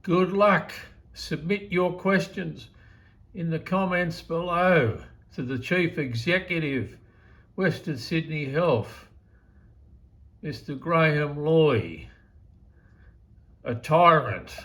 Good luck. Submit your questions in the comments below to the Chief Executive, Western Sydney Health, Mr. Graham Loy, a tyrant.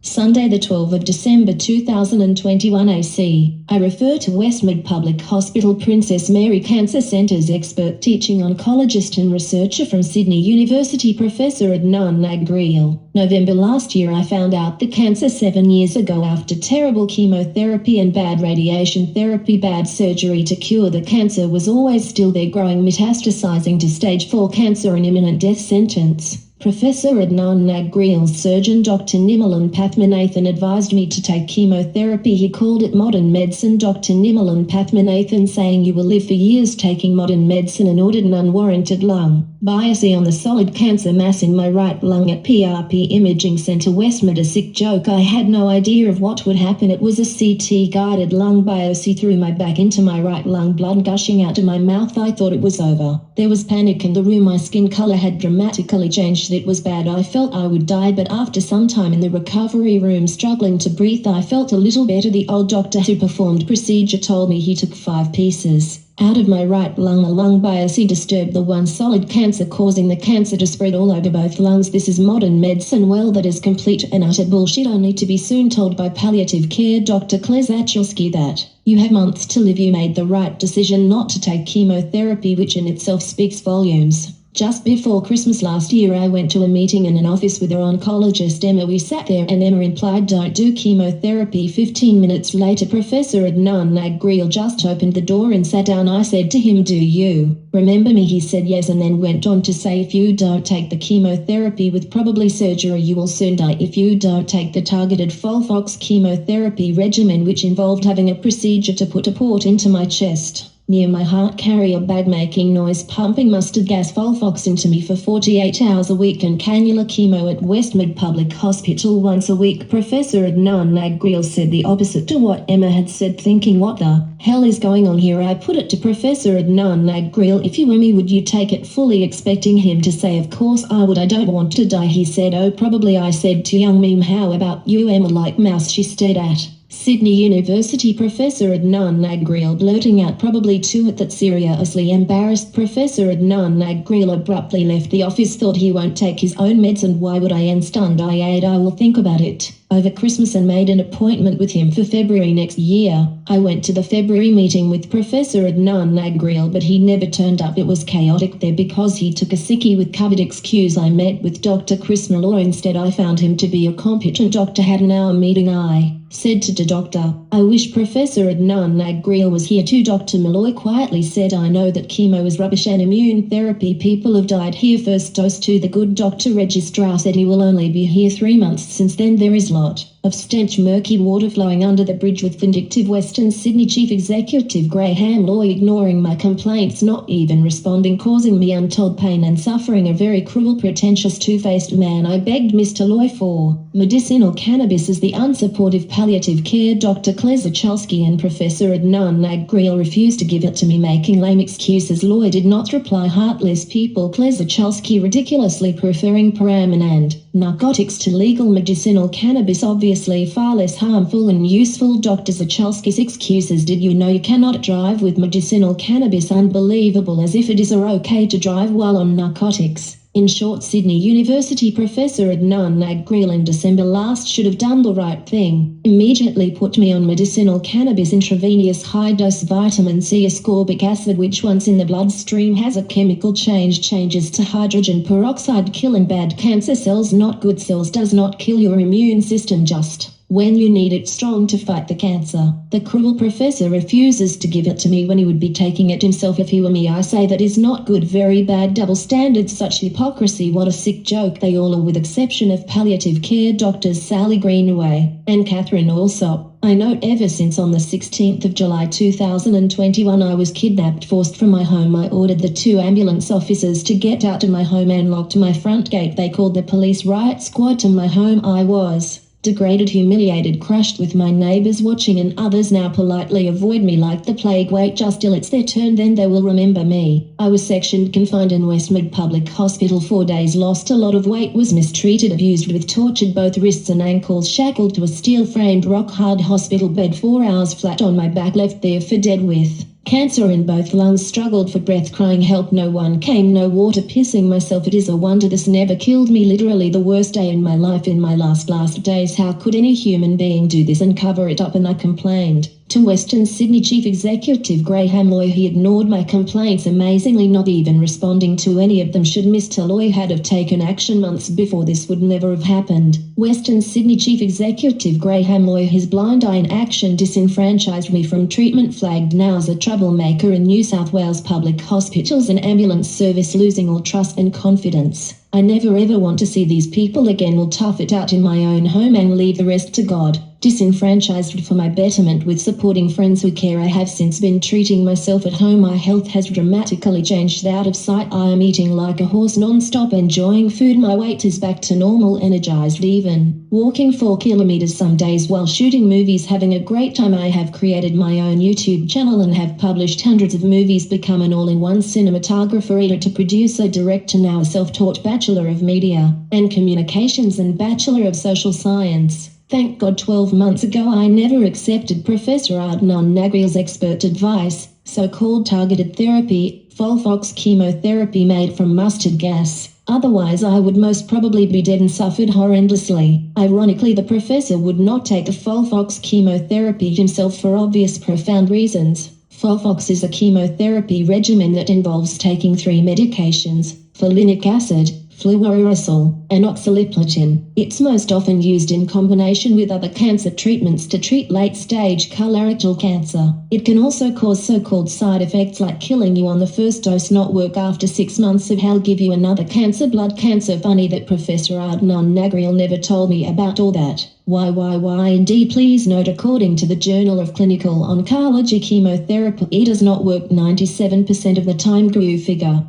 Sunday the 12th of December 2021 AC. I refer to Westmead Public Hospital Princess Mary Cancer Centre's expert teaching oncologist and researcher from Sydney University Professor Adnan Nagriel. November last year I found out the cancer 7 years ago after terrible chemotherapy and bad radiation therapy. Bad surgery to cure the cancer was always still there, growing, metastasizing to stage 4 cancer, an imminent death sentence. Professor Adnan Nagriel's surgeon Dr. Nimalan Pathmanathan advised me to take chemotherapy. He called it modern medicine. Dr. Nimalan Pathmanathan saying you will live for years taking modern medicine, and ordered an unwarranted lung biopsy on the solid cancer mass in my right lung at PRP Imaging Centre, Westmead. A sick joke. I had no idea of what would happen. It was a CT guided lung biopsy through my back into my right lung, blood gushing out of my mouth. I thought it was over. There was panic in the room. My skin colour had dramatically changed. It was bad. I felt I would die, but after some time in the recovery room struggling to breathe, I felt a little better. The old doctor who performed procedure told me he took 5 pieces out of my right lung. A lung biopsy disturbed the one solid cancer, causing the cancer to spread all over both lungs. This is modern medicine. Well, that is complete and utter bullshit, only to be soon told by palliative care Dr. Klezachowski that you have months to live. You made the right decision not to take chemotherapy, which in itself speaks volumes. Just before Christmas last year I went to a meeting in an office with her oncologist Emma. We sat there and Emma implied don't do chemotherapy. 15 minutes later Professor Adnan Nagriel just opened the door and sat down. I said to him, do you remember me? He said yes, and then went on to say, if you don't take the chemotherapy with probably surgery you will soon die. If you don't take the targeted FOLFOX chemotherapy regimen, which involved having a procedure to put a port into my chest near my heart carrier bag, making noise, pumping mustard gas FOLFOX into me for 48 hours a week, and cannula chemo at Westmead Public Hospital once a week. Professor Adnan Nagriel said the opposite to what Emma had said, thinking what the hell is going on here? I put it to Professor Adnan Nagriel, if you were me would you take it? Fully expecting him to say of course I would, I don't want to die. He said oh probably. I said to young meme, how about you Emma? Like mouse. She stared at Sydney University Professor Adnan Nagriel, blurting out probably too. At that seriously embarrassed Professor Adnan Nagriel abruptly left the office. Thought he won't take his own meds, and why would I? And stunned I will think about it over Christmas, and made an appointment with him for February next year. I went to the February meeting with Professor Adnan Nagriel, but he never turned up. It was chaotic there because he took a sickie with covered excuse. I met with Dr. Chris Malloy instead. I found him to be a competent doctor. Had an hour meeting. I said to the doctor, I wish Professor Adnan Nagriel was here too. Dr. Malloy quietly said, I know that chemo is rubbish and immune therapy people have died here. First dose to the good Dr. Registrar said he will only be here 3 months. Since then there is lot of stench, murky water flowing under the bridge with vindictive Western Sydney Chief Executive Graham Loy ignoring my complaints, not even responding, causing me untold pain and suffering. A very cruel, pretentious, two-faced man. I begged Mr. Loy for medicinal cannabis as the unsupportive palliative care Dr. Klezachowski and Professor Adnan Nagriel refused to give it to me, making lame excuses. Loy did not reply. Heartless people. Klezachowski ridiculously preferring paramin and narcotics to legal medicinal cannabis, obviously far less harmful and useful. Dr. Zachelski's excuses. Did you know you cannot drive with medicinal cannabis? Unbelievable, as if it is okay to drive while on narcotics. In short, Sydney University Professor Adnan Nagriel in December last should have done the right thing. Immediately put me on medicinal cannabis, intravenous high-dose vitamin C ascorbic acid, which once in the bloodstream has a chemical changes to hydrogen peroxide, killing bad cancer cells, not good cells. Does not kill your immune system, just when you need it strong to fight the cancer. The cruel professor refuses to give it to me when he would be taking it himself. If he were me, I say that is not good. Very bad. Double standards, such hypocrisy. What a sick joke. They all are, with exception of palliative care doctors Sally Greenaway and Catherine Allsop. I note ever since on the 16th of July 2021 I was kidnapped, forced from my home. I ordered the 2 ambulance officers to get out of my home and locked my front gate. They called the police riot squad to my home. I was Degraded, humiliated, crushed, with my neighbours watching and others now politely avoid me like the plague. Wait just till it's their turn, then they will remember me. I was sectioned, confined in Westmead Public Hospital 4 days, lost a lot of weight, was mistreated, abused, with tortured both wrists and ankles, shackled to a steel-framed rock-hard hospital bed, 4 hours flat on my back, left there for dead with cancer in both lungs, struggled for breath, crying help, no one came, no water, pissing myself. It is a wonder this never killed me. Literally the worst day in my life, in my last days. How could any human being do this and cover it up? And I complained to Western Sydney Chief Executive Graham Loy. He ignored my complaints, amazingly not even responding to any of them. Should Mr. Loy had have taken action months before, this would never have happened. Western Sydney Chief Executive Graham Loy, his blind eye in action, disenfranchised me from treatment, flagged now as a troublemaker in New South Wales public hospitals and ambulance service, losing all trust and confidence. I never ever want to see these people again. Will tough it out in my own home and leave the rest to God. Disenfranchised for my betterment with supporting friends who care. I have since been treating myself at home. My health has dramatically changed, out of sight. I am eating like a horse non-stop, enjoying food. My weight is back to normal, energized, even walking 4 kilometers some days while shooting movies, having a great time. I have created my own YouTube channel and have published hundreds of movies, become an all-in-one cinematographer, editor, producer, director, now a self-taught Bachelor of Media and Communications and Bachelor of Social Science. Thank God 12 months ago I never accepted Professor Adnan Nagriel's expert advice, so-called targeted therapy, Folfox chemotherapy made from mustard gas. Otherwise I would most probably be dead and suffered horrendously. Ironically, the professor would not take the Folfox chemotherapy himself for obvious profound reasons. Folfox is a chemotherapy regimen that involves taking 3 medications: folinic acid, fluorouracil, and oxaliplatin. It's most often used in combination with other cancer treatments to treat late-stage colorectal cancer. It can also cause so-called side effects like killing you on the first dose, not work after 6 months of hell, give you another cancer, blood cancer. Funny that Professor Adnan Nagriel never told me about all that. Why indeed. Please note, according to the Journal of Clinical Oncology, chemotherapy does not work 97% of the time. Guru figure.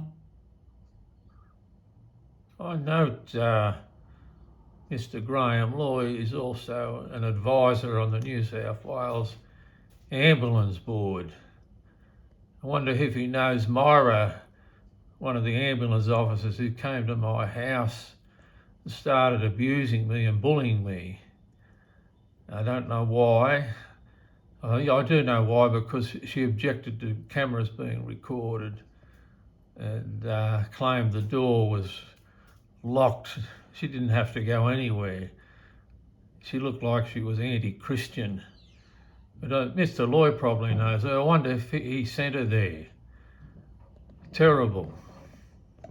I note Mr. Graham Loy is also an advisor on the New South Wales Ambulance Board. I wonder if he knows Myra, one of the ambulance officers who came to my house and started abusing me and bullying me. I don't know why. I do know why, because she objected to cameras being recorded and claimed the door was locked. She didn't have to go anywhere. She looked like she was anti-Christian. But Mr. Loy probably knows her. I wonder if he sent her there. Terrible.